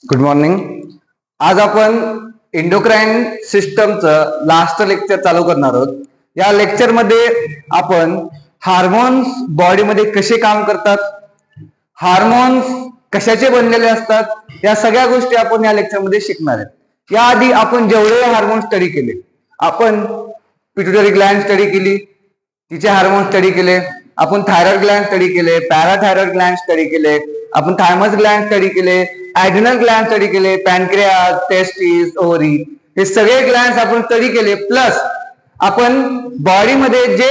Good morning. आज आपण endocrine सिस्टमचं last lecture चालू करणार आहोत. या लेक्चर मध्ये आपण हार्मोन्स बॉडीमध्ये कसे काम करतात, हार्मोन्स कशाचे बनलेले असतात, या सगळ्या गोष्टी आपण या लेक्चर मध्ये शिकणार आहेत. याआधी आपण जेवढे हार्मोन स्टडी केले, आपण पिट्युटरी ग्लॅंड स्टडी केली, तिचे हार्मोन स्टडी केले, आपण थायरॉइड ग्लॅंड स्टडी केले, पॅराथायरॉइड ग्लॅंड स्टडी केले, आपण थायमस ग्लॅंड स्टडी केले, ॲड्रिनल ग्लॅंड स्टडी केले, पॅनक्रियास, टेस्टिस, ओव्हरी, हे सगळे ग्लॅंड्स आपण स्टडी केले. प्लस आपण बॉडीमध्ये जे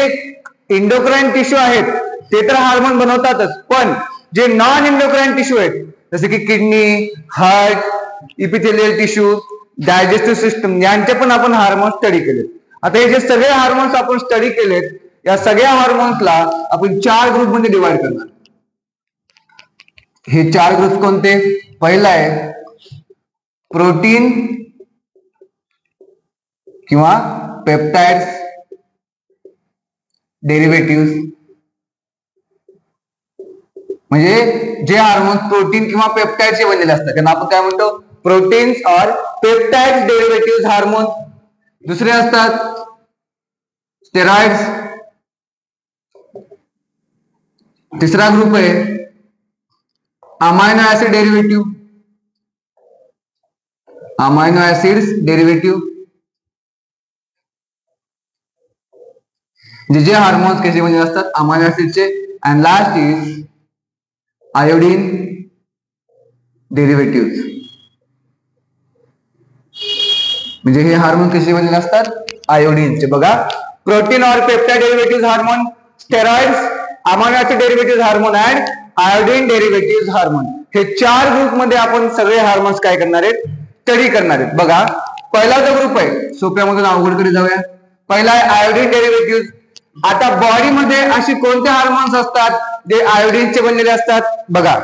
इंडोक्राइन टिश्यू आहेत ते तर हार्मोन बनवतातच, पण जे नॉन इंडोक्राइन टिश्यू आहेत जसे की kidney, heart, epithelial tissue, digestive system, यांचे पण आपण हार्मोन स्टडी केले. आता हे जे सगळे हार्मोन्स आपण स्टडी केलेत, या सगळ्या हार्मोन्सला आपण 4 ग्रुप मध्ये डिवाइड करणार. हे 4 ग्रुप कोणते? पहिला आहे प्रोटीन किंवा पेप्टाइड्स डेरिव्हेटिव्ह, म्हणजे जे हार्मोन्स प्रोटीन किंवा पेप्टाइडचे बनलेले असतात त्यांना आपण काय म्हणतो? प्रोटीन्स और पेप्टाइड्स डेरिव्हेटिव्ह हार्मोन. दुसरे असतात स्टेरॉइड्स. तिसरा ग्रुप आहे amino acid derivative, amino acids derivative, जे हार्मोन्स कसे बनलेले असतात अमाइनो ऍसिडचे. And last is iodine derivative, म्हणजे हे हार्मोन कसे बनलेले असतात आयोडीनचे. बघा, प्रोटीन और peptide derivative hormone, steroids, amino acid derivative hormone and iodine derivative hormone. हे 4 ग्रुप मध्ये आपण सगळे हार्मोन्स काय करणार आहेत? स्टडी करणार आहेत. बघा, पहिला जो ग्रुप आहे, सोप्यामधून अवघडकडे जाऊया. पहिला आहे आयोडीन डेरिव्हेटिव्ह. आता बॉडीमध्ये अशी कोणते हार्मोन्स असतात जे आयोडीनचे बनलेले असतात? बघा,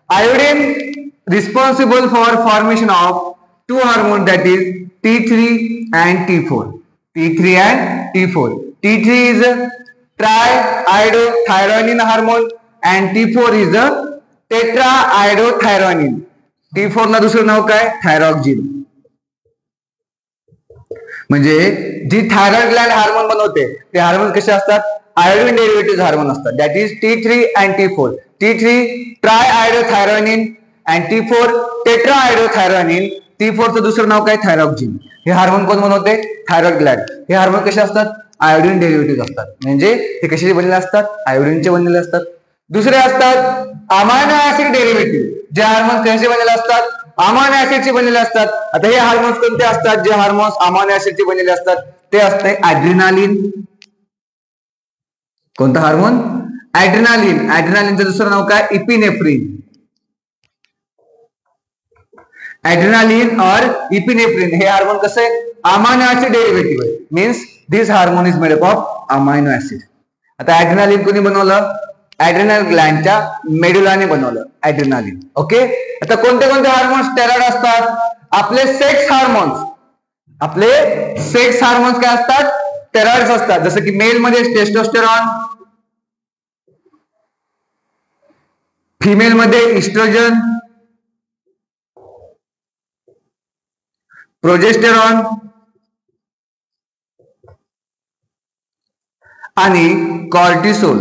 iodine responsible for formation of 2 hormone, that is T3 and T4. T3 and T4. T3 is a triiodothyronine hormone and T4 is a tetraiodothyronine. T4 ला दुसरं नाव काय? थायरॉक्सिन. म्हणजे जी थायरॉइड ग्लॅंड हार्मोन बनवते ते हार्मोन कसे असतात? आयोडीन डेरिव्हेटिव्ह हार्मोन असतात. That is T3 and T4. T3 triiodothyronine and T4 tetraiodothyronine. T4 चं दुसरं नाव काय? थायरॉक्सिन. हे हार्मोन कोण बनवते? थायरॉइड ग्लॅंड. हे हार्मोन कसे असतात? आयोडीन डेरिव्हेटिव्ह असतात. म्हणजे हे कशाचे बनलेले असतात? आयोडीनचे बनलेले असतात. दुसरे असतात अमायनो ऍसिड डेरिव्हेटिव्ह. जे हार्मोन कशाचे बनलेले असतात? अमायनो ऍसिडचे बनलेले असतात. आता हे हार्मोन्स कोणते असतात जे हार्मोन्स अमायनो ऍसिडचे बनलेले असतात? ते असते ॲड्रिनालिन. कोणतं हार्मोन? ॲड्रिनालिन. ॲड्रिनालिनचं दुसरं नाव काय? इपिनेफ्रिन. ॲड्रिनालिन और इपिनेफ्रिन हे हार्मोन कसे? अमायनो ऍसिड डेरिव्हेटिव्ह आहे. Means this hormone is made up of amino acid. आता ॲड्रिनालिन कोणी बनवलं? ॲड्रिनल ग्लॅंडच्या मेडुलाने बनवलं ॲड्रिनालिन. ओके. आता कोणते कोणते हार्मोन्स स्टेरॉइड असतात? आपले सेक्स हार्मोन्स. आपले सेक्स हार्मोन्स काय असतात? स्टेरॉइड्स असतात. जसं की मेल मध्ये टेस्टोस्टेरॉन, फिमेल मध्ये इस्ट्रोजन, प्रोजेस्टेरॉन आणि कॉर्टिसोल.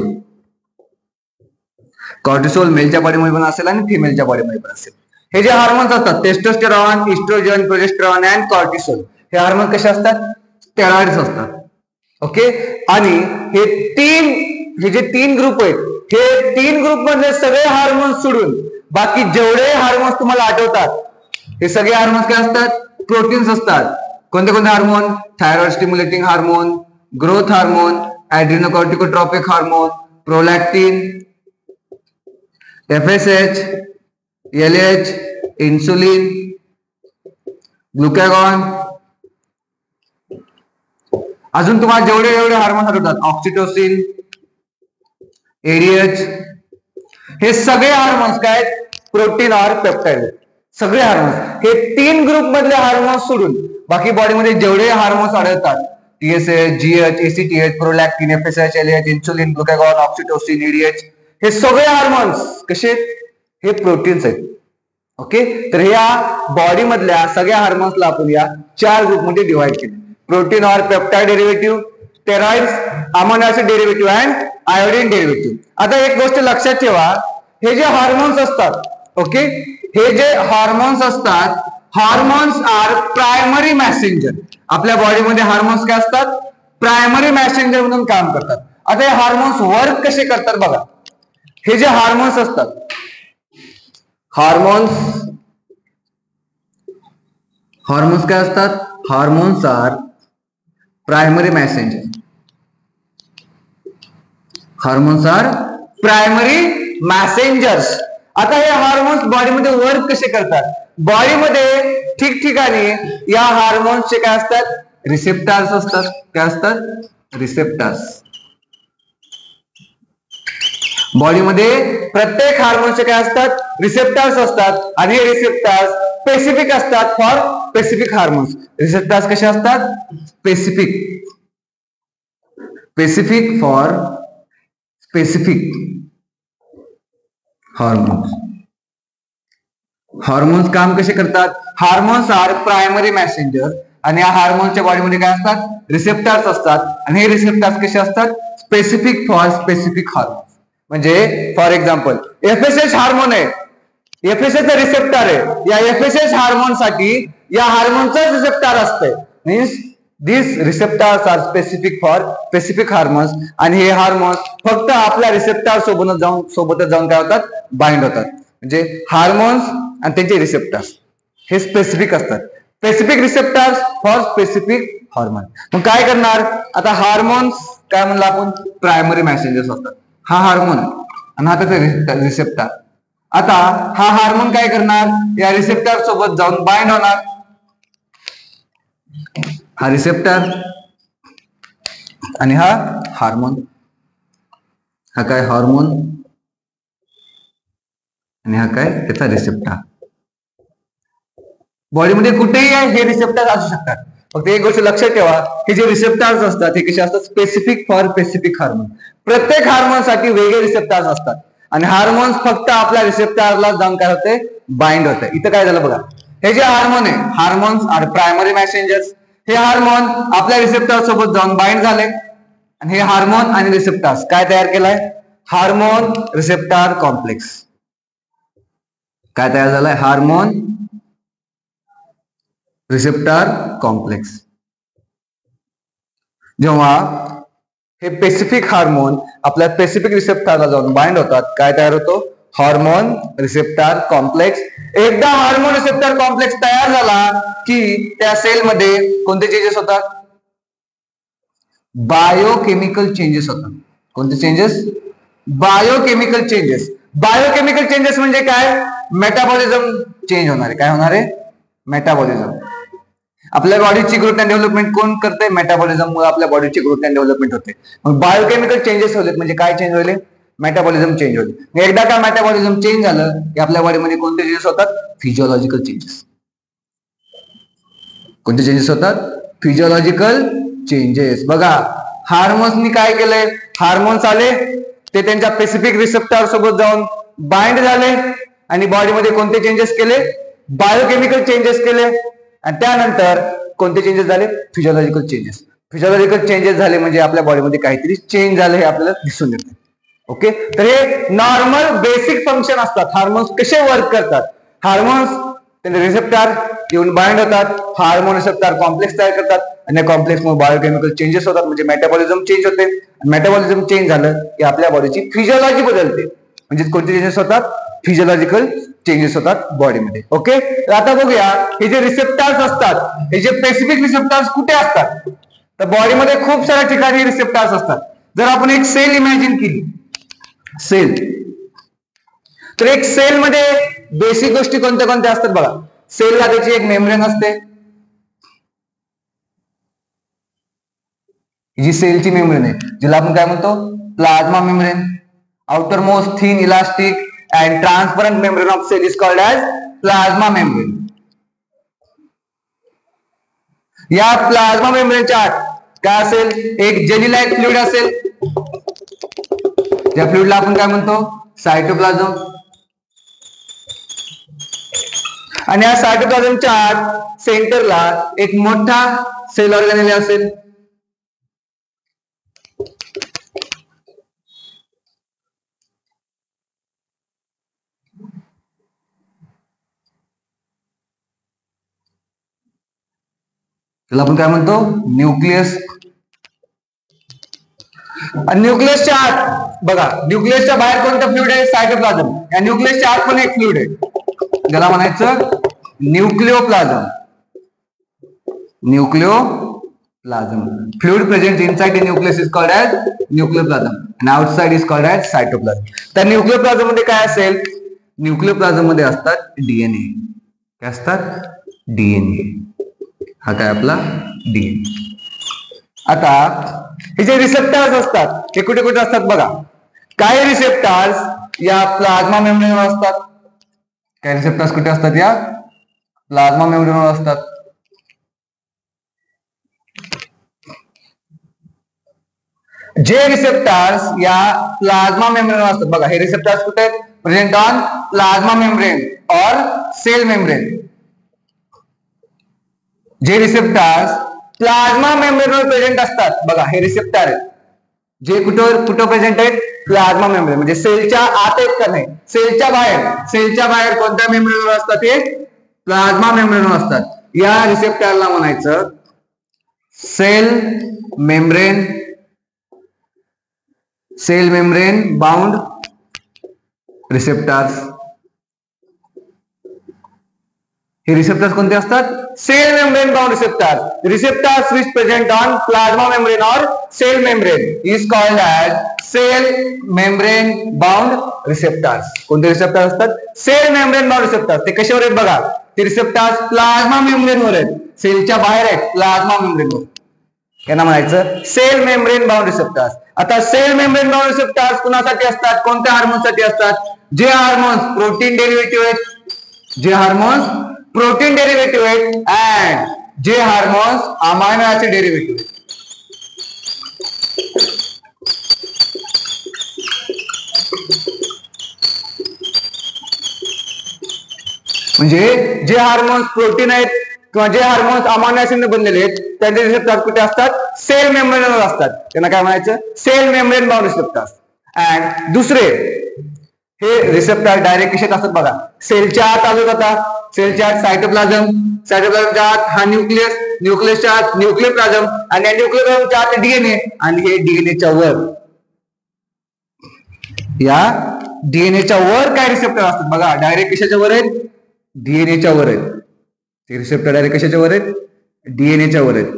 कॉर्टिसोल मेलच्या बॉडीमध्ये पण असेल आणि फिमेलच्या बॉडीमध्ये पण असेल. हे जे हार्मोन्स असतात testosterone, estrogen, progesterone and cortisol, हे हार्मोन कसे असतात? स्टेरॉइड्स असतात. ओके. आणि हे जे 3 ग्रुप आहेत, हे 3 ग्रुप मधले सगळे हार्मोन्स सोडून बाकी जेवढे हार्मोन्स तुम्हाला आठवतात हे सगळे हार्मोन्स काय असतात? प्रोटीन्स असतात. कोणते कोणते hormone? Thyroid stimulating hormone, growth hormone, adrenocorticotropic hormone, prolactin, FSH, LH, insulin, glucagon. अजून तुम्हाला जेवढे हार्मोन आठवतात, ऑक्सिटोसिन, ADH, हे सगळे हार्मोन्स काय? प्रोटीन और पेप्टाइड. सगळे हार्मोन्स हे 3 ग्रुप मधले हार्मोन्स सोडून बाकी बॉडीमध्ये जेवढे हार्मोन्स आढळतात, TSH, GH, ACTH, prolactin, FSH, LH, insulin, glucagon, oxytocin, ADH, हे सगळे हार्मोन्स कसे? हे प्रोटीन्स आहेत. ओके, तर या बॉडी मधल्या सगळ्या हार्मोन्सला आपण या 4 ग्रुपमध्ये डिवाइड केले. Protein or peptide derivative, steroids, amino acid derivative and iodine derivative. आता एक गोष्ट लक्षात ठेवा, हे जे हार्मोन्स असतात, ओके, हे जे हार्मोन्स असतात, हार्मोन्स आर प्रायमरी मॅसेंजर. आपल्या बॉडीमध्ये हार्मोन्स काय असतात? प्रायमरी मॅसेंजर म्हणून काम करतात. आता हे हार्मोन्स वर्क कसे करतात बघा. हे जे हार्मोन्स असतात, हार्मोन्स काय असतात? Hormones are primary messenger. Hormones are primary messengers. आता हे हार्मोन्स बॉडीमध्ये वर्क कसे करतात? बॉडीमध्ये ठिकठिकाणी या हार्मोन्सचे काय असतात? रिसेप्टर्स असतात. काय असतात? रिसेप्टर्स. बॉडीमध्ये प्रत्येक हार्मोनचे काय असतात? रिसेप्टर्स असतात. आणि हे रिसेप्टर्स स्पेसिफिक असतात फॉर स्पेसिफिक हार्मोन्स. रिसेप्टर्स कसे असतात? Specific for specific hormones. Hormones काम कसे करतात? Hormones are primary messenger. आणि या हार्मोनच्या बॉडीमध्ये काय असतात? रिसेप्टर्स असतात. आणि हे रिसेप्टर्स कसे असतात? Specific for specific hormones. म्हणजे फॉर एक्झाम्पल एफएसएच हार्मोन आहे, एफएसएच रिसेप्टर आहे. या एफएसएच हार्मोन साठी या हार्मोनचं रिसेप्टर असते. Means this receptors are specific for specific hormones. आणि हे हार्मोन्स फक्त आपल्या रिसेप्टर सोबतच जाऊन काय होतात? बाइंड होतात. म्हणजे हार्मोन्स आणि त्यांचे रिसेप्टर्स हे स्पेसिफिक असतात. Specific receptors for specific hormone. मग काय करणार? आता हार्मोन्स काय म्हणलं आपण? प्रायमरी मॅसेंजर्स असतात. हा हार्मोन आणि हा त्याचा रिसेप्टर. आता हा हार्मोन काय करणार? या रिसेप्टर सोबत जाऊन बाइंड होणार. हा रिसेप्टर आणि हा हार्मोन. हा काय? हार्मोन आणि हा काय? त्याचा रिसेप्टर. बॉडीमध्ये कुठेही हे रिसेप्टर असू शकतात. फक्त एक गोष्ट लक्षात ठेवा, हे जे रिसेप्टर्स असतात हे कसे असतात? Specific for specific hormone. प्रत्येक हार्मोनसाठी वेगळे रिसेप्टर्स असतात. आणि हार्मोन्स फक्त आपल्या रिसेप्टरला जाऊन काय होते? बाइंड होते. इथं काय झालं बघा, हे जे हार्मोन आहे, हार्मोन्स आर प्रायमरी मॅसेंजर्स. हे हार्मोन आपल्या रिसेप्टर सोबत जाऊन बाइंड झाले. आणि हे हार्मोन आणि रिसेप्टर्स काय तयार केलाय? Hormone receptor complex. काय तयार झालाय? Hormone receptor complex. जेव्हा हे स्पेसिफिक हार्मोन आपल्या स्पेसिफिक रिसेप्टरला जाऊन बाइंड होतात, काय तयार होतो? Hormone receptor complex. एकदा हार्मोन रिसेप्टर कॉम्प्लेक्स तयार झाला की त्या सेलमध्ये कोणते चेंजेस होतात? बायोकेमिकल चेंजेस होतात. कोणते changes? Biochemical changes. Biochemical changes म्हणजे काय? मेटाबॉलिझम चेंज होणार आहे. काय होणार आहे? मेटाबॉलिझम. आपल्या बॉडीची ग्रोथ अँड डेव्हलपमेंट कोण करते? मेटाबॉलिझम मुळे आपल्या बॉडीची ग्रोथ अँड डेव्हलपमेंट होते. मग बायोकेमिकल चेंजेस होते म्हणजे काय चेंज होईल? मेटाबॉलिझम चेंज होईल. एकदा का मेटाबॉलिझम चेंज झालं की आपल्या बॉडीमध्ये कोणते चेंजेस होतात? Physiological changes. कोणते चेंजेस होतात? Physiological changes. बघा, हार्मोन्सनी काय केलंय? हार्मोन्स आले, ते त्यांच्या स्पेसिफिक रिसेप्टर सोबत जाऊन बाइंड झाले आणि बॉडीमध्ये कोणते चेंजेस केले? बायोकेमिकल चेंजेस केले. आणि त्यानंतर कोणते चेंजेस झाले? Physiological changes. फिजिओलॉजिकल चेंजेस झाले म्हणजे आपल्या बॉडीमध्ये काहीतरी चेंज झालं हे आपल्याला दिसून येते. ओके, तर हे नॉर्मल बेसिक फंक्शन असतात. हार्मोन्स कसे वर्क करतात? हार्मोन्स त्यांचे रिसेप्टर येऊन बाइंड होतात, हार्मोन रिसेप्टर कॉम्प्लेक्स तयार करतात आणि कॉम्प्लेक्स मध्ये बायोकेमिकल चेंजेस होतात म्हणजे मेटाबॉलिझम चेंज होते. मेटाबॉलिझम चेंज झालं की आपल्या बॉडीची फिजिओलॉजी बदलते. म्हणजे कोणते चेंजेस होतात? फिजिओलॉजिकल चेंजेस होतात बॉडीमध्ये. ओके, तर आता बघूया हे जे रिसेप्टर्स असतात, हे जे स्पेसिफिक रिसेप्टर्स कुठे असतात? तर बॉडीमध्ये खूप साऱ्या ठिकाणी रिसेप्टर्स असतात. जर आपण एक सेल इमॅजिन केली, सेल, तर एक सेल मध्ये बेसिक गोष्टी कोणत्या कोणत्या असतात बघा. सेलला त्याची एक मेम्ब्रेन असते, जी सेलची मेम्ब्रेन आहे, जिला आपण काय म्हणतो? Plasma membrane. Outermost thin elastic and transparent membrane of cell is called as plasma membrane. या प्लाझ्मा मेम्ब्रेनच्या आत काय असेल? एक जेली लाईक फ्लुइड असेल. त्या फ्लुइडला आपण काय म्हणतो? सायटोप्लाझम. आणि या सायटोप्लाझमच्या आत सेंटरला एक मोठा सेल ऑर्गॅनेल असेल. त्याला आपण काय म्हणतो, न्यूक्लियस. आणि न्यूक्लियसच्या आत बघा, न्यूक्लियसच्या बाहेर कोणतं फ्लुइड आहे, सायटोप्लाझम. या न्यूक्लियसच्या आत पण एक फ्लुइड आहे, ज्याला म्हणायचं nucleoplasm. Nucleoplasm fluid present inside the nucleus is called as nucleoplasm आणि outside is called as cytoplasm. तर न्यूक्लिओप्लाझम मध्ये काय असेल, न्यूक्लिओप्लाझम मध्ये असतात डीएनए. काय असतात, डीएनए. हा काय आपला डीएनए. आता हे जे रिसेप्टर्स असतात ते कुठे कुठे असतात बघा. काही रिसेप्टर्स या प्लाझ्मा मेम्ब्रेनवर असतात. काही रिसेप्टर्स कुठे असतात, या प्लाझ्मा मेम्ब्रेनवर असतात. जे रिसेप्टर्स या प्लाझ्मा मेम्ब्रेनवर असतात बघा, हे रिसेप्टर्स कुठे आहेत, प्रेझेंट ऑन प्लाझ्मा मेम्ब्रेन और सेल मेम्ब्रेन. जे रिसेप्टर्स प्लाझ्मा मेम्ब्रेनवर प्रेझेंट असतात बघा, हे रिसेप्टर आहेत जे कुठं प्रेझेंट आहेत, प्लाझ्मा मेम्ब्रेन. म्हणजे सेलच्या आत आहेत का नाही, सेलच्या बाहेर कोणत्या मेम्ब्रेनवर असतात, हे प्लाझ्मा मेम्ब्रेनवर असतात. या रिसेप्टरला म्हणायचं सेल मेम्ब्रेन बाउंड रिसेप्टर्स. हे रिसेप्टर्स कोणते असतात, cell membrane bound receptors which present on plasma membrane और cell membrane is called as cell membrane bound receptors. कोणते रिसेप्टर्स असतात, सेल मेम्ब्रेन बाउंड रिसेप्टर्स. ते कशावर आहेत बघा, ते रिसेप्टर्स प्लाझ्मा मेम्ब्रेनवर आहेत, सेलच्या बाहेर आहेत, प्लाझ्मा मेम्ब्रेनवर. यांना म्हणायचं सेल मेम्ब्रेन बाउंड रिसेप्टर्स. आता सेल मेम्ब्रेन बाउंड रिसेप्टर्स कुणासाठी असतात, कोणत्या हार्मोन्ससाठी असतात, जे हार्मोन्स प्रोटीन डेरिव्हेटिव्ह आहेत, जे हार्मोन्स प्रोटीन डेरिव्हेटिव्ह आहेत अँड जे हार्मोन्स अमायनो ऍसिड डेरिव्हेटिव्ह आहेत. म्हणजे जे हार्मोन्स प्रोटीन आहेत किंवा जे हार्मोन्स अमायनो ऍसिडने बनलेले आहेत त्यांचे रिसेप्टर्स कुठे असतात, सेल मेम्ब्रेनवर असतात. त्यांना काय म्हणायचं, cell membrane bound receptors. And दुसरे हे रिसेप्टर डायरेक्ट कशात असतात बघा, सेलच्या आत आलो जातात. सेलच्या आत सायटोप्लाझमच्या आत हा न्यूक्लियसच्या आत न्यूक्लियोप्लाझम आणि न्यूक्लियोप्लाझमच्या आत डीएनए आणि हे डीएनएच्या वर, या डीएनएच्या वर काय रिसेप्टर असतात बघा, डायरेक्ट कशाच्या वर आहेत, डीएनएच्या वर आहेत. ते रिसेप्टर डायरेक्ट कशाच्या वर आहेत, डीएनएच्या वर आहेत.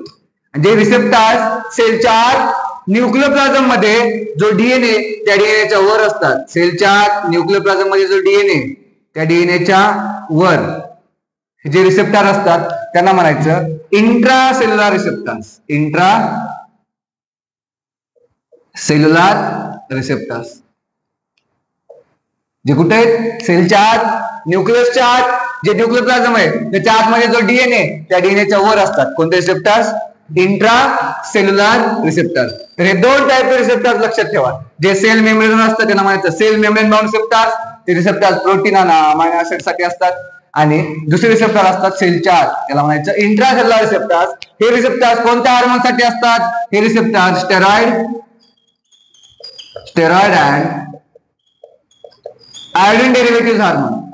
जे रिसेप्टर्स सेलच्या आत न्यूक्लियोप्लाझम मध्ये जो डीएनए त्या डीएनएच्या वर असतात. सेलच्या आत न्यूक्लियोप्लाझम मध्ये जो डीएनए त्या डीएनएच्या वर जे रिसेप्टर असतात त्यांना म्हणायचं इंट्रासेल्युलर रिसेप्टर्स. इंट्रासेल्युलर रिसेप्टर्स जे कुठे आहेत, सेलच्या आत, न्यूक्लियसच्या आत. जे न्यूक्लियोप्लाझम आहे त्याच्या आतमध्ये जो डीएनए त्या डीएनएच्या वर असतात. कोणते रिसेप्टर्स, इंट्रासेल्युलर रिसेप्टर्स. तर हे दोन टाईपचे रिसेप्टर्स लक्षात ठेवा. जे सेल मेम्ब्रेन असतात त्यांना म्हणायचं सेल मेम्ब्रेन बाउंड रिसेप्टर्स. ते रिसेप्टर्स प्रोटीन आणि अमायनो ऍसिड साठी असतात. आणि दुसरे रिसेप्टर असतात सेलच्या आत, त्याला म्हणायचं इंट्रासेल्युलर रिसेप्टर्स. हे रिसेप्टर्स कोणत्या हार्मोन साठी असतात, हे receptors steroid and iodine derivative hormone.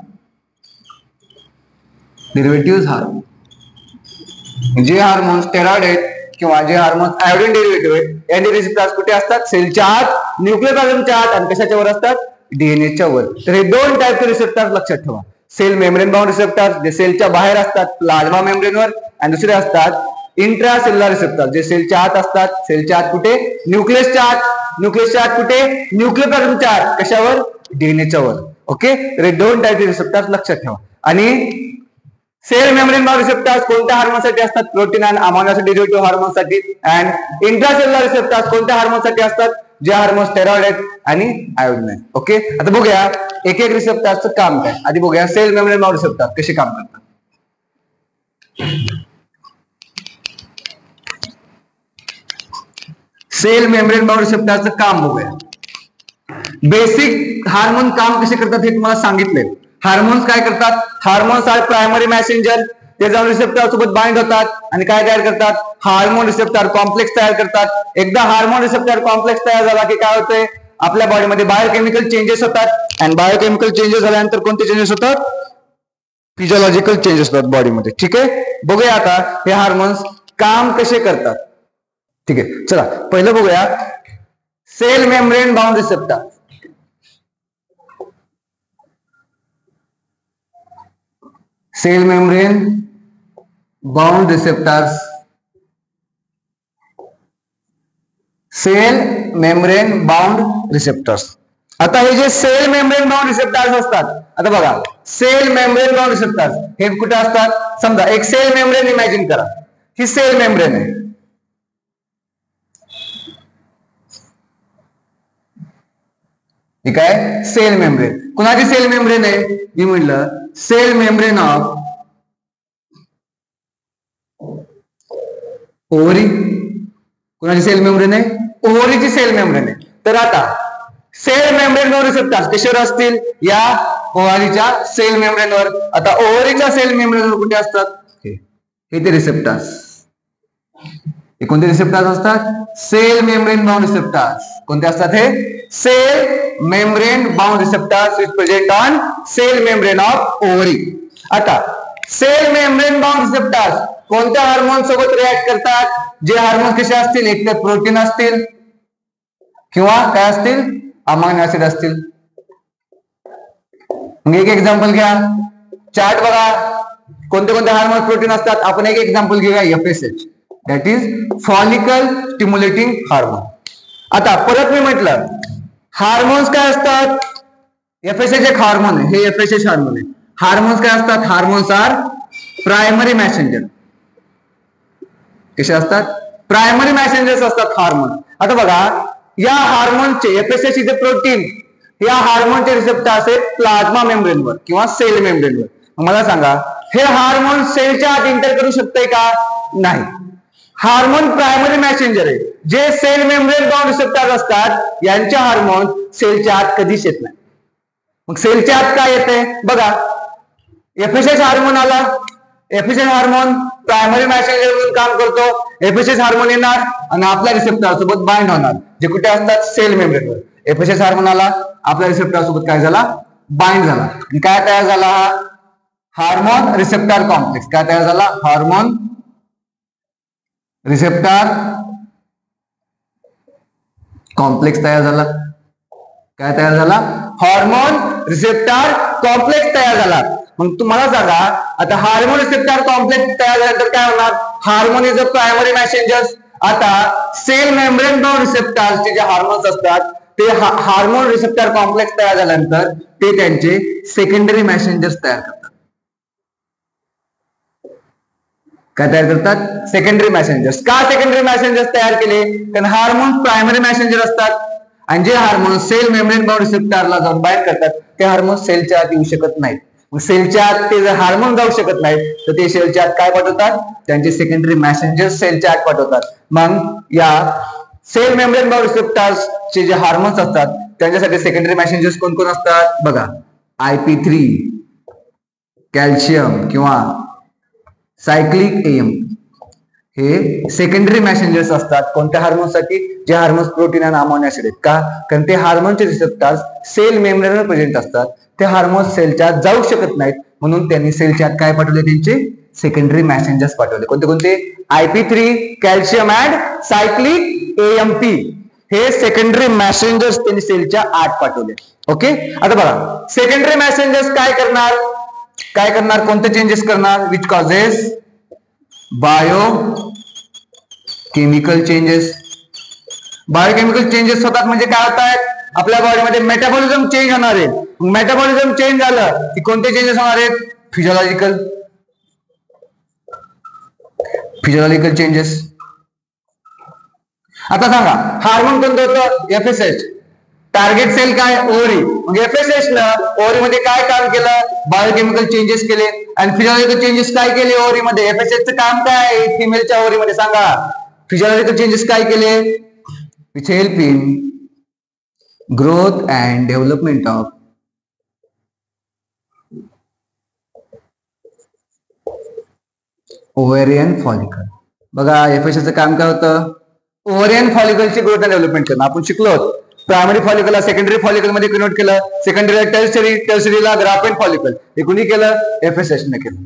जे हार्मोन स्टेरॉइड आहेत किंवा जे हार्मोन आयोडीन डेरिव्हेटिव्ह आहेत यांचे रिसेप्टर्स कुठे असतात, सेलच्या आत, न्यूक्लियोप्लाझमच्या आत आणि कशाच्या वर असतात, डीएनएच्या वर. तर हे दोन टाईपचे रिसेप्टर्स लक्षात ठेवा. सेल मेम्ब्रेन बाउंड रिसेप्टर्स जे सेलच्या बाहेर असतात प्लाझ्मा मेम्ब्रेनवर, आणि दुसरे असतात इंट्रासेल्युलर रिसेप्टर्स जे सेलच्या आत असतात. सेलच्या आत कुठे, न्यूक्लियसच्या आत. न्यूक्लियसच्या आत कुठे, न्यूक्लियोप्लाझमच्या आत. कशावर, डीएनएच्या वर. ओके, तर हे दोन टाईपचे रिसेप्टर्स लक्षात ठेवा. आणि सेल मेम्ब्रेन बाउंड रिसेप्टर्स कोणत्या हार्मोनसाठी असतात, प्रोटीन आणि अमायनो ऍसिड डेरिव्हेटिव्ह हार्मोनसाठी. अँड इंट्रासेल्युलर रिसेप्टर्स कोणत्या हार्मोनसाठी असतात, जे हार्मोन स्टेरॉइड आहेत आणि आयोडीन आहेत. ओके, आता बघूया एक एक रिसेप्टरचं काम काय. आधी बघूया सेल मेम्ब्रेन बाउंड रिसेप्टर कसे काम करतात. सेल मेम्ब्रेन बाउंड रिसेप्टरचं काम बघूया. बेसिक हार्मोन काम कसे करतात हे तुम्हाला सांगितले. हार्मोन्स काय करतात? Hormones are primary messenger. ते जाऊन रिसेप्टर सोबत बाइंड होतात आणि काय तयार करतात? हार्मोन रिसेप्टर कॉम्प्लेक्स तयार करतात. एकदा हार्मोन रिसेप्टर कॉम्प्लेक्स तयार झाला की काय होतंय? आपल्या बॉडीमध्ये बायोकेमिकल चेंजेस होतात आणि बायोकेमिकल चेंजेस झाल्यानंतर कोणते चेंजेस होतात? फिजिओलॉजिकल चेंजेस होतात बॉडीमध्ये. ठीक आहे, बघूया आता हे हार्मोन्स काम कसे करतात. ठीक आहे, चला पहिलं बघूया cell membrane bound receptor. Cell membrane bound receptors. Cell membrane bound receptors. आता हे जे सेल मेम्ब्रेन बाउंड रिसेप्टर्स असतात, आता बघा सेल मेम्ब्रेन बाउंड रिसेप्टर्स हे कुठे असतात? समजा एक सेल मेम्ब्रेन इमॅजिन करा, ही सेल मेम्ब्रेन आहे. ठीक आहे, सेल मेम्ब्रेन. कुणाची सेल मेम्ब्रेन आहे? मी म्हटलं सेल मेम्ब्रेन ऑफ ओव्हरी. कुणाची सेल मेम्ब्रेन आहे? ओव्हरीची सेल मेम्ब्रेन आहे. तर आता सेल मेम्ब्रेन बाउंड रिसेप्टर्स कशावर असतील? या ओव्हरीच्या सेल मेम्ब्रेनवर. आता ओव्हरीच्या सेल मेम्ब्रेनवर कुठे असतात? हे ते रिसेप्टर्स. हे कोणते रिसेप्टर्स असतात? Cell membrane bound receptors. कोणते असतात हे? Cell membrane bound receptors is present on cell membrane of ovary. आता सेल मेम्ब्रेन बाउंड रिसेप्टर्स कोणत्या हार्मोन सोबत रिॲक्ट करतात? जे हार्मोन कसे असतील? एक तर प्रोटीन असतील किंवा काय असतील? अमायनो ऍसिड असतील. मग एक एक्झाम्पल घ्या, चार्ट बघा कोणते कोणते हार्मोन प्रोटीन असतात. आपण एक एक्झाम्पल घेऊया, FSH, that is follicle stimulating hormone. आता परत मी म्हटलं हार्मोन्स काय असतात? FSH एक हार्मोन आहे, हे FSH हार्मोन आहे. हार्मोन्स काय असतात? Hormones are primary messenger. कसे असतात? प्रायमरी मॅसेंजर्स असतात हार्मोन. आता बघा या हार्मोनचे FSH इथे प्रोटीन, या हार्मोनचे रिसेप्टर असेल प्लाझ्मा मेम्ब्रेनवर किंवा सेल मेम्ब्रेनवर. मला सांगा हे हार्मोन सेलच्या आत इंटर करू शकते का? नाही. हार्मोन प्रायमरी मॅसेंजर आहे. जे सेल मेम्ब्रेन बाउंड रिसेप्टर असतात यांचे हार्मोन सेलच्या आत कधीच येत नाही. मग सेलच्या आत काय येते? बघा FSH हार्मोन आला. FSH हार्मोन प्रायमरी मॅसेंजर म्हणून काम करतो. FSH हार्मोन येणार आणि आपल्या रिसेप्टर सोबत बाइंड होणार, जे कुठे असतात? सेल मेम्ब्रेनवर. FSH हार्मोन आला, आपल्या रिसेप्टर सोबत काय झाला? बाइंड झाला. आणि काय तयार झाला? Hormone receptor complex. काय तयार झाला? हार्मोन रिसेप्टर कॉम्प्लेक्स तयार झाला. काय तयार झाला? हार्मोन रिसेप्टर कॉम्प्लेक्स तयार झाला. मग तुम्हाला सांगा आता हार्मोन रिसेप्टर कॉम्प्लेक्स तयार झाल्यानंतर काय होणार? Hormone is a primary messengers. आता सेल मेम्ब्रेन बाउंड रिसेप्टर्सचे जे हार्मोन्स असतात ते हार्मोन रिसेप्टर कॉम्प्लेक्स तयार झाल्यानंतर ते त्यांचे सेकंडरी मॅसेंजर्स तयार करतात. काय तयार करतात? सेकंडरी मॅसेंजर्स. का सेकंडरी मॅसेंजर्स तयार केले? कारण हार्मोन प्रायमरी मॅसेंजर असतात आणि जे हार्मोन सेल मेम्ब्रेन बाउंड रिसेप्टरला जाऊन बाइंड करतात ते हार्मोन सेलच्या आत येऊ शकत नाहीत. मग सेलच्या आत ते जर हार्मोन जाऊ शकत नाहीत तर ते सेलच्या आत काय पाठवतात? त्यांचे सेकंडरी मॅसेंजर्स सेलच्या आत पाठवतात. मग या सेल मेम्ब्रेन बाउंड रिसेप्टर्स चे जे हार्मोन्स असतात त्यांच्यासाठी सेकंडरी मॅसेंजर्स कोण कोण असतात? बघा IP3, कॅल्शियम किंवा सायक्लिक AMP हे सेकंडरी मॅसेंजर्स असतात. कोणत्या हार्मोनसाठी? जे हार्मोन्स प्रोटीन आणि अमायनो ऍसिड आहेत. का? कारण ते हार्मोनचे रिसेप्टर्स सेल मेम्ब्रेनवर प्रेझेंट असतात. ते हार्मोन्स सेलच्या आत जाऊ शकत नाहीत म्हणून त्यांनी सेलच्या आत काय पाठवले? त्यांचे सेकंडरी मॅसेंजर्स पाठवले. कोणते कोणते? IP3, calcium and cyclic AMP हे सेकंडरी मॅसेंजर्स त्यांनी सेलच्या आत पाठवले. ओके. आता बघा सेकंडरी मॅसेंजर्स काय करणार? काय करणार? कोणते चेंजेस करणार? Which causes bio chemical changes. Biochemical changes होतात म्हणजे काय होतात? आपल्या बॉडीमध्ये मेटाबॉलिझम चेंज होणार आहे. मेटाबॉलिझम चेंज झालं की कोणते चेंजेस होणार आहेत? Physiological changes. आता सांगा हार्मोन कोणतं होतं? FSH. टार्गेट सेल काय? ओव्हरी. मग FSH न ओव्हरी मध्ये काय काम केलं? बायोकेमिकल चेंजेस केले. आणि फिजिओलॉजिकल चेंजेस काय केले ओव्हरी मध्ये? FSH चं काम काय आहे फिमेलच्या ओव्हरी मध्ये? सांगा. फिजिओलॉजिकल चेंजेस काय केले? Which help in growth and development of ovarian follicle. बघा FSH काम काय होतं? ओव्हेरियन फॉलिकलची ग्रोथ अँड डेव्हलपमेंट करणं. आपण शिकलो प्रायमरी फॉलिकलला सेकंडरी फॉलिकल मध्ये कन्वर्ट केलं, सेकंडरीला टर्शरीला ग्राफेन फॉलिकल. हे कुणी केलं? FSH ने केलं.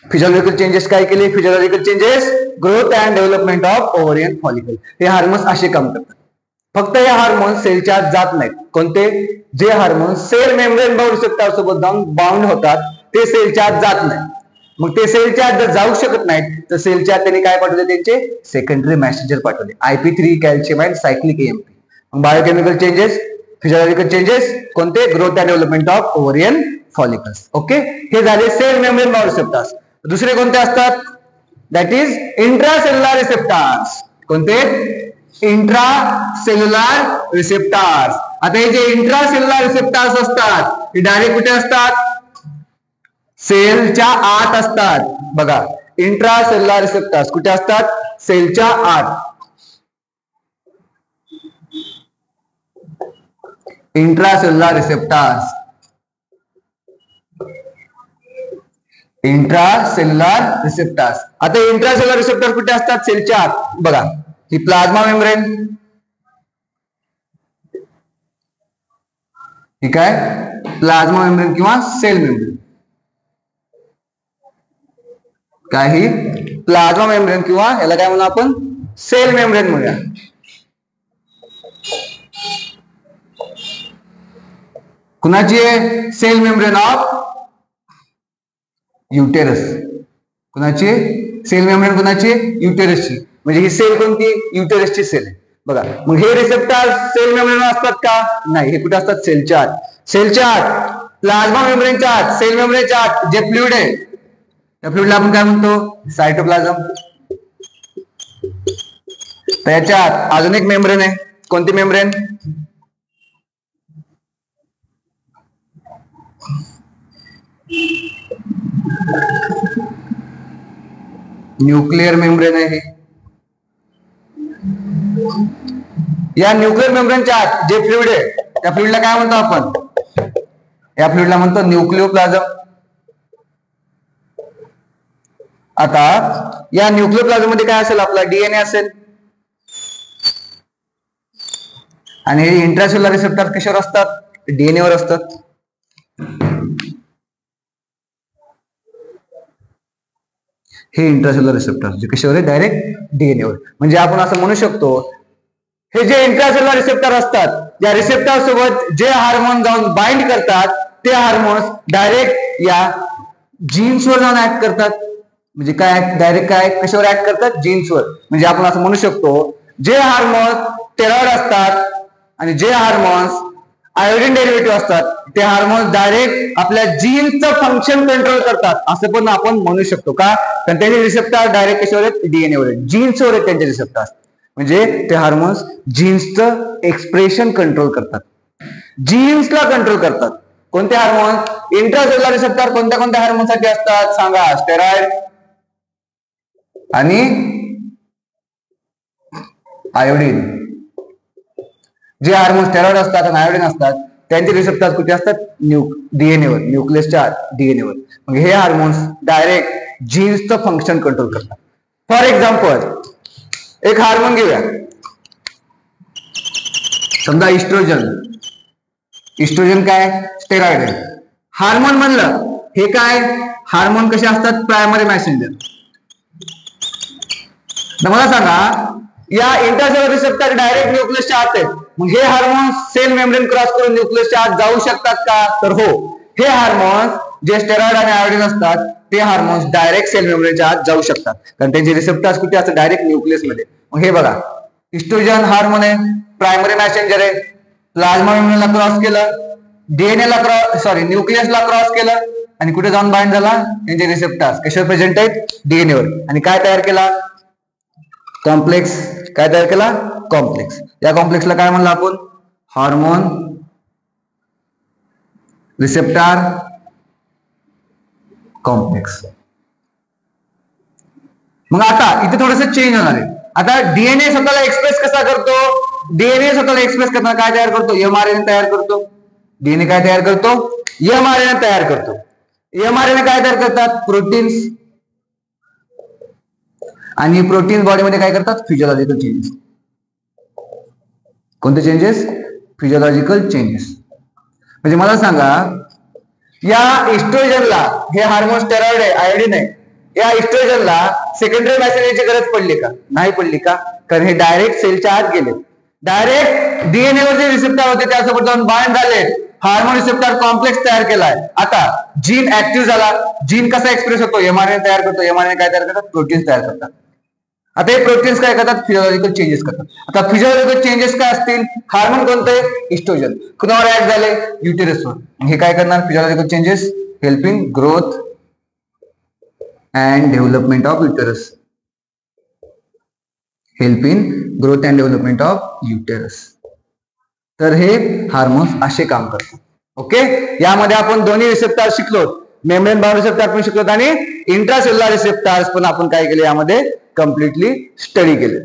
फिजिओलॉजिकल चेंजेस काय केले? Physiological changes growth and development of ovarian follicle. हे हार्मोन्स असे काम करतात. फक्त हे हार्मोन्स सेलच्या आत जात नाहीत. कोणते? जे hormones cell membrane bound receptor सोबत जाऊन बाउंड होतात ते सेलच्या आत जात नाही. मग ते सेलच्या आत जर जाऊ शकत नाहीत तर सेलच्या आत त्यांनी काय पाठवले? त्यांचे सेकंडरी मेसेंजर पाठवले, IP3, calcium and cyclic AMP. Biochemical changes, physiological changes कोणते? Growth and development of ovarian follicles. Okay, हे झाले सेल मेम्ब्रेन बाउंड रिसेप्टर्स. दुसरे कोणते असतात? That is intracellular receptors. कोणते? Intracellular receptors. आता हे जे इंट्रासेल्युलर रिसेप्टर्स असतात हे डायरेक्ट कुठे असतात? सेलच्या आत असतात. बघा, इंट्रासेल्युलर रिसेप्टर्स कुठे असतात? सेलच्या आत. Intracellular receptors, intracellular receptors. आता इंट्रासेल्युलर रिसेप्टर कुठे असतात? सेलच्या आत. बघा, ही प्लाझ्मा मेम्ब्रेन, ठीक आहे, प्लाझ्मा मेम्ब्रेन किंवा सेल मेम्ब्रेन. काही प्लाझ्मा मेम्ब्रेन किंवा याला काय म्हणू आपण? सेल मेम्ब्रेन म्हणूया. कुणाची आहे? Cell membrane of uterus. कुणाची? सेल मेम्ब्रेन कुणाची? युटेरसची. म्हणजे ही सेल कोणती? युटेरसची सेल आहे. बघा, मग हे रिसेप्टर सेल मेम्ब्रेन असतात का? नाही, हे कुठे असतात? सेलच्या आत. सेलच्या आत, प्लाझ्मा मेम्ब्रेनच्या आत, सेल मेम्ब्रेनच्या आत जे फ्लुइड आहे त्या फ्लुइडला आपण काय म्हणतो? सायटोप्लाझम. त्याच्या आत अजून एक मेम्ब्रेन आहे. कोणती मेम्ब्रेन? न्यूक्लियर मेम्ब्रेन आहे. या न्यूक्लियर मेम्ब्रेनच्या आत जे फ्लुइड आहे त्या फ्लुइडला काय म्हणतो आपण? या फ्लुइडला म्हणतो न्यूक्लिओप्लाझम. आता या न्यूक्लिओप्लाझम मध्ये काय असेल? आपला DNA असेल. आणि हे इंट्रासेल्युलर रिसेप्टर कशावर असतात? DNA वर असतात. हे इंट्रासेल्युलर रिसेप्टर जे कशावर आहे? डायरेक्ट DNA वर. म्हणजे आपण असं म्हणू शकतो हे जे इंट्रासेल्युलर रिसेप्टर असतात या रिसेप्टर सोबत जे हार्मोन जाऊन बाइंड करतात ते हार्मोन्स डायरेक्ट या जीन्सवर जाऊन ऍक्ट करतात. म्हणजे काय? डायरेक्ट काय? कशावर ऍक्ट करतात? जीन्सवर. म्हणजे आपण असं म्हणू शकतो जे हार्मोन्स स्टेरॉइड असतात आणि जे हार्मोन्स आयोडीन डेरिव्हेटिव्ह असतात ते हार्मोन्स डायरेक्ट आपल्या जीन्सचं फंक्शन कंट्रोल करतात असं पण आपण म्हणू शकतो. का? कारण त्यांचे रिसेप्टर डायरेक्ट कशावर आहेत? DNA वर आहेत, जीन्सवर आहेत त्यांचे रिसेप्टर. म्हणजे ते हार्मोन्स जीन्सचं एक्सप्रेशन कंट्रोल करतात, जीन्सला कंट्रोल करतात. कोणते हार्मोन्स? इंट्रासेल्युलर रिसेप्टर कोणत्या कोणत्या हार्मोनसाठी असतात? सांगा. स्टेरॉइड आणि आयोडीन. जे हार्मोन स्टेरॉइड असतात आणि आयोडीन असतात त्यांचे रिसेप्टर कुठे असतात? DNA वर, न्यूक्लियसच्या आत DNA वर. मग हे हार्मोन्स डायरेक्ट जीन्सचं फंक्शन कंट्रोल करतात. फॉर एक्झाम्पल एक हार्मोन घेऊया, समजा इस्ट्रोजन. इस्ट्रोजन काय? स्टेरॉइड आहे. हार्मोन म्हणलं हे काय? हार्मोन कसे असतात? Primary Messenger. मला सांगा या इंट्रासेल्युलर रिसेप्टर डायरेक्ट न्यूक्लियसच्या आत आहेत. मग हे हार्मोन्स सेल मेम्ब्रेन क्रॉस करून न्यूक्लियसच्या आत जाऊ शकतात का? तर हो. हे हार्मोन्स जे स्टेरॉइड आणि आयोडीन असतात ते हार्मोन्स डायरेक्ट सेल मेम्ब्रेनच्या आत जाऊ शकतात कारण त्यांचे रिसेप्टर्स कुठे असतात? डायरेक्ट न्यूक्लियस मध्ये. मग हे बघा, इस्ट्रोजन हार्मोन आहे, प्रायमरी मॅसेंजर आहे, प्लाझ्मा मेम्ब्रेनला क्रॉस केलं, DNA ला न्यूक्लियसला क्रॉस केलं आणि कुठे जाऊन बाइंड झाला? त्यांचे रिसेप्टर्स कशावर प्रेझेंट आहेत? DNA वर. आणि काय तयार केला? कॉम्प्लेक्स. काय तयार केला? कॉम्प्लेक्स. या कॉम्प्लेक्सला काय म्हणलं आपण? Hormone receptor complex. मग आता इथे थोडंसं चेंज होणार आहे. आता DNA स्वतःला एक्सप्रेस कसा करतो? DNA स्वतःला एक्सप्रेस करताना काय तयार करतो? mRNA तयार करतो. DNA काय तयार करतो? mRNA तयार करतो. mRNA काय तयार करतात? प्रोटीन्स. आणि प्रोटीन बॉडीमध्ये काय करतात? Physiological changes. कोणते चेंजेस? Physiological changes. म्हणजे मला सांगा, या इस्ट्रोजनला, हे हार्मोन स्टेरॉइड आहे, आयोडीन आहे, या इस्ट्रोजनला सेकंडरी मॅसेजची गरज पडली का? नाही पडली. का? कारण हे डायरेक्ट सेलच्या आत गेले, डायरेक्ट डीएनए वर जे रिसेप्टर होते त्यासोबत जाऊन बाइंड झाले, हार्मोन रिसेप्टर कॉम्प्लेक्स तयार केलाय. आता जीन ऍक्टिव्ह झाला. जीन कसा एक्सप्रेस होतो? एमआरएनए तयार करतो. एमआरएनए काय तयार करतात? प्रोटीन्स तयार करतात. आता हे प्रोटीन्स काय करतात? फिजिओलॉजिकल चेंजेस करतात. आता फिजिओलॉजिकल चेंजेस काय असतील? हार्मोन कोणते? इस्ट्रोजन. कुणावर ऍड झाले? युटेरसवर. हे काय करणार? Physiological changes helping growth and development of uterus. Help in growth and development of uterus. तर हे हार्मोन्स असे काम करतात. ओके, यामध्ये आपण दोन्ही रिसेप्टर शिकलो, मेम्ब्रेन बाउंड रिसेप्टर पण शिकलो आणि इंट्रासेल्युलर रिसेप्टर्स पण आपण काय केले यामध्ये कम्प्लिटली स्टडी केले.